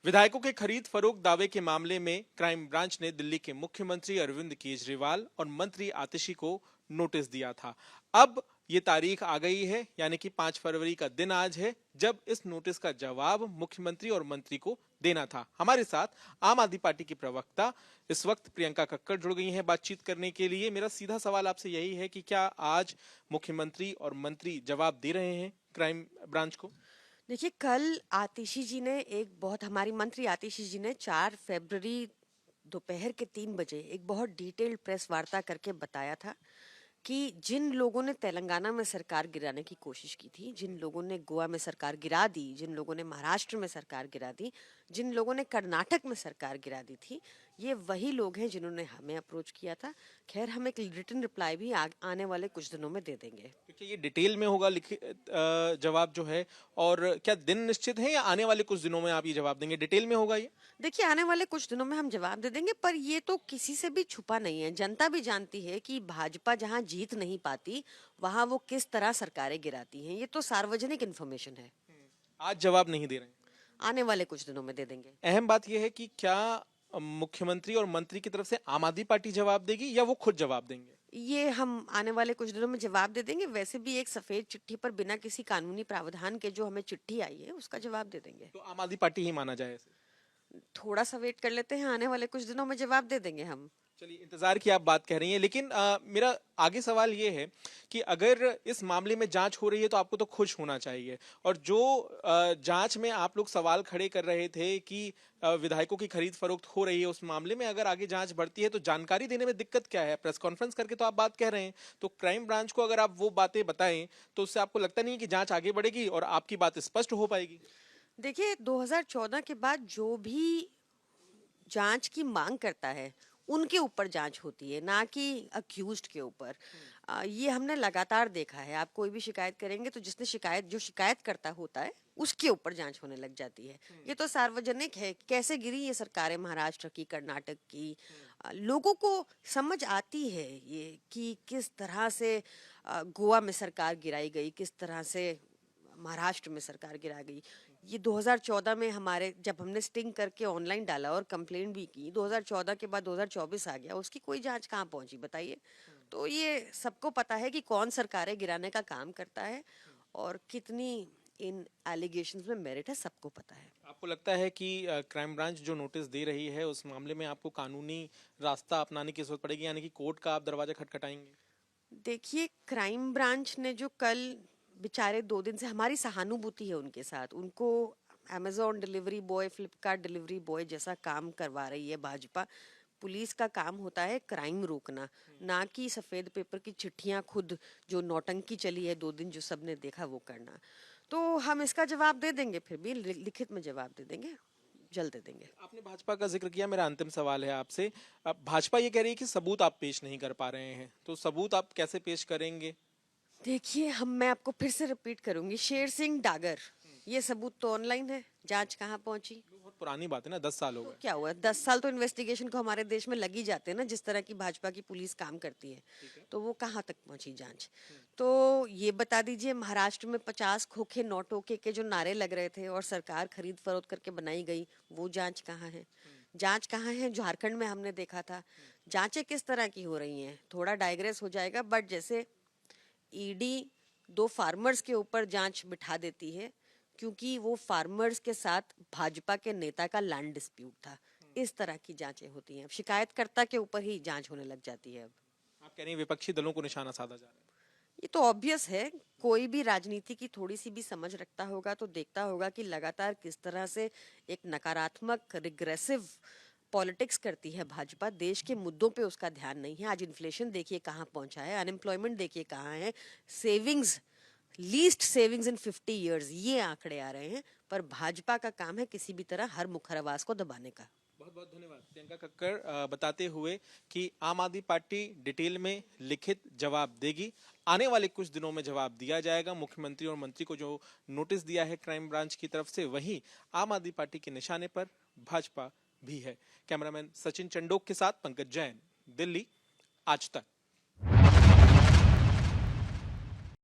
विधायकों के खरीद फरोख्त दावे के मामले में क्राइम ब्रांच ने दिल्ली के मुख्यमंत्री अरविंद केजरीवाल और मंत्री आतिशी को नोटिस दिया था। अब ये तारीख आ गई है, यानी कि 5 फरवरी का दिन आज है जब इस नोटिस का जवाब मुख्यमंत्री और मंत्री को देना था। हमारे साथ आम आदमी पार्टी की प्रवक्ता इस वक्त प्रियंका कक्कड़ जुड़ गई हैं बातचीत करने के लिए। मेरा सीधा सवाल आपसे यही है कि क्या आज मुख्यमंत्री और मंत्री जवाब दे रहे हैं क्राइम ब्रांच को? देखिए, कल आतिशी जी ने हमारी मंत्री आतिशी जी ने 4 फरवरी दोपहर के 3 बजे एक बहुत डिटेल्ड प्रेस वार्ता करके बताया था कि जिन लोगों ने तेलंगाना में सरकार गिराने की कोशिश की थी, जिन लोगों ने गोवा में सरकार गिरा दी, जिन लोगों ने महाराष्ट्र में सरकार गिरा दी, जिन लोगों ने कर्नाटक में सरकार गिरा दी थी, ये वही लोग हैं जिन्होंने हमें अप्रोच किया था। खैर, हम एक रिटन रिप्लाई भी आने वाले कुछ दिनों में दे देंगे। क्योंकि ये डिटेल में होगा लिखित जवाब जो है, और क्या दिन निश्चित है या आने वाले कुछ दिनों में आप ये जवाब देंगे? डिटेल में होगा ये? देखिए, आने वाले कुछ दिनों में हम जवाब दे देंगे, पर ये तो किसी से भी छुपा नहीं है। जनता भी जानती है कि भाजपा जहां जीत नहीं पाती, वहां वो किस तरह सरकारें गिराती हैं। ये तो सार्वजनिक इन्फॉर्मेशन है। आज जवाब नहीं दे रहे हैं? आने वाले कुछ दिनों में दे देंगे। अहम बात यह है कि क्या मुख्यमंत्री और मंत्री की तरफ से आम आदमी पार्टी जवाब देगी या वो खुद जवाब देंगे? ये हम आने वाले कुछ दिनों में जवाब दे देंगे। वैसे भी एक सफेद चिट्ठी पर बिना किसी कानूनी प्रावधान के जो हमें चिट्ठी आई है, उसका जवाब दे देंगे। तो आम आदमी पार्टी ही माना जाए इसे? थोड़ा सा वेट कर लेते हैं, आने वाले कुछ दिनों में जवाब दे देंगे हम। चलिए, इंतजार की आप बात कह रही हैं, लेकिन मेरा आगे सवाल ये है कि अगर इस मामले में जांच हो रही है तो आपको तो खुश होना चाहिए, और जो जांच में आप लोग सवाल खड़े कर रहे थे कि विधायकों की खरीद फरोख्त हो रही है, उस मामले में अगर आगे जांच बढ़ती है तो जानकारी देने में दिक्कत क्या है? प्रेस कॉन्फ्रेंस करके तो आप बात कह रहे हैं, तो क्राइम ब्रांच को अगर आप वो बातें बताएं तो उससे आपको लगता नहीं कि जांच आगे बढ़ेगी और आपकी बात स्पष्ट हो पाएगी? देखिए, 2014 के बाद जो भी जांच की मांग करता है, उनके ऊपर जांच होती है, ना कि अक्यूज्ड के ऊपर। ये हमने लगातार देखा है। आप कोई भी शिकायत करेंगे तो जो शिकायत करता होता है, उसके ऊपर जांच होने लग जाती है। ये तो सार्वजनिक है। कैसे गिरी ये सरकारें, महाराष्ट्र की, कर्नाटक की, लोगों को समझ आती है ये कि किस तरह से गोवा में सरकार गिराई गई, किस तरह से महाराष्ट्र में सरकार गिरा गई। ये 2014 में जब हमने स्टिंग करके ऑनलाइन डाला और कंप्लेंट भी की, 2014 के बाद 2024 आ गया, उसकी कोई जांच कहाँ पहुंची बताइए? तो ये सबको पता है कि कौन सरकारें गिराने का काम करता है और कितनी इन एलिगेशंस में मेरिट है, सबको पता है। आपको लगता है कि क्राइम ब्रांच जो नोटिस दे रही है उस मामले में आपको कानूनी रास्ता अपनाने की जरूरत पड़ेगी, यानी कि कोर्ट का आप दरवाजा खटखटाएंगे? देखिए, क्राइम ब्रांच ने जो कल, बेचारे 2 दिन से हमारी सहानुभूति है उनके साथ। उनको Amazon delivery boy, Flipkart delivery boy जैसा काम करवा रही है भाजपा। पुलिस का काम होता है क्राइम रोकना, ना कि सफेद पेपर की चिट्ठियां खुद जो नौटंकी चली है 2 दिन, जो सबने देखा, वो करना। तो हम इसका जवाब दे देंगे, फिर भी लिखित में जवाब दे देंगे, जल्द दे देंगे। आपने भाजपा का जिक्र किया, मेरा अंतिम सवाल है आपसे। भाजपा ये कह रही है कि सबूत आप पेश नहीं कर पा रहे हैं, तो सबूत आप कैसे पेश करेंगे? देखिए, मैं आपको फिर से रिपीट करूंगी, शेर सिंह डागर, ये सबूत तो ऑनलाइन है। जांच कहाँ पहुंची? बहुत पुरानी बात है ना, 10 साल हो तो गए। क्या हुआ, 10 साल तो इन्वेस्टिगेशन को हमारे देश में लग ही जाते हैं ना, जिस तरह की भाजपा की पुलिस काम करती है। तो वो कहाँ तक पहुंची जांच? तो ये बता दीजिए, महाराष्ट्र में 50 खोखे नोटों के जो नारे लग रहे थे और सरकार खरीद फरोख्त करके बनाई गई, वो जांच कहाँ है? जांच कहाँ है? झारखंड में हमने देखा था। जांचें किस तरह की हो रही हैं? थोड़ा डाइग्रेस हो जाएगा, बट जैसे ईडी 2 फार्मर्स के ऊपर जांच बिठा देती है क्योंकि वो फार्मर्स के साथ भाजपा के नेता का लैंड डिस्प्यूट था, इस तरह की जांचें होती हैं। अब शिकायतकर्ता के ऊपर ही जांच होने लग जाती है। अब आप कह रही हैं विपक्षी दलों को निशाना साधा जा रहा है? ये तो ऑब्वियस है। कोई भी राजनीति की थोड़ी सी भी समझ रखता होगा तो देखता होगा कि लगातार किस तरह से एक नकारात्मक, रिग्रेसिव पॉलिटिक्स करती है भाजपा। देश के मुद्दों पे उसका ध्यान नहीं है। आज इन्फ्लेशन देखिए कहाँ पहुंचा है, अनएम्प्लॉयमेंट देखिए कहाँ है, savings, least savings in 50 years, ये आंकड़े आ रहे हैं। पर भाजपा का काम है किसी भी तरह हर मुखर आवाज को दबाने का। बहुत बहुत धन्यवाद प्रियंका कक्कड़, बताते हुए कि आम आदमी पार्टी डिटेल में लिखित जवाब देगी। आने वाले कुछ दिनों में जवाब दिया जाएगा। मुख्यमंत्री और मंत्री को जो नोटिस दिया है क्राइम ब्रांच की तरफ से, वही आम आदमी पार्टी के निशाने पर भाजपा भी है। कैमरामैन सचिन चंडोक के साथ पंकज जैन, दिल्ली, आज तक।